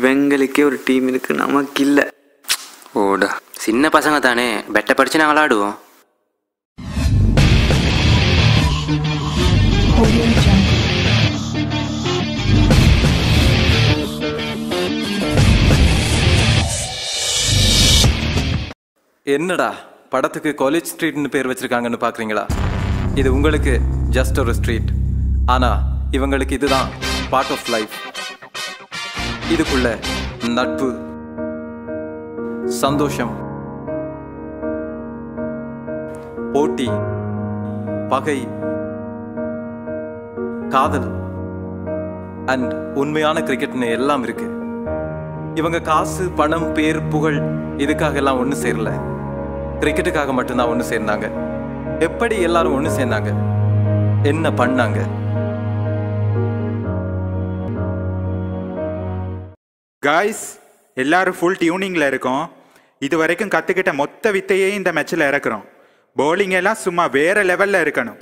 இவங்களுக்கே ஒரு டீம் இருக்கு, நமக்கு இல்லை. ஓடா, சின்ன பசங்க தானே, பெட்டை படிச்சு நாங்கள் விளாடுவோம். என்னடா படத்துக்கு காலேஜ் ஸ்ட்ரீட்னு பேர் வச்சிருக்காங்கன்னு பார்க்குறீங்களா? இது உங்களுக்கு ஜஸ்ட் ஒரு ஸ்ட்ரீட், ஆனால் இவங்களுக்கு இதுதான் பார்ட் ஆஃப் லைஃப். இதுக்குள்ள நட்பு, சந்தோஷம், போட்டி, பகை, காதல் அண்ட் உண்மையான கிரிக்கெட்னு எல்லாம் இருக்கு. இவங்க காசு, பணம், பேர், புகழ் இதுக்காக எல்லாம் ஒன்று சேரல, கிரிக்கெட்டுக்காக மட்டும்தான் ஒன்று சேர்ந்தாங்க. எப்படி எல்லாரும் ஒன்று சேர்ந்தாங்க, என்ன பண்ணாங்க? காய்ஸ், எல்லாரும் ஃபுல் டியூனிங்கில் இருக்கோம். இது வரைக்கும் கற்றுக்கிட்ட மொத்த வித்தையே இந்த மேட்சில் இறக்குறோம். பவுலிங் எல்லாம் சும்மா வேற லெவலில் இருக்கணும்.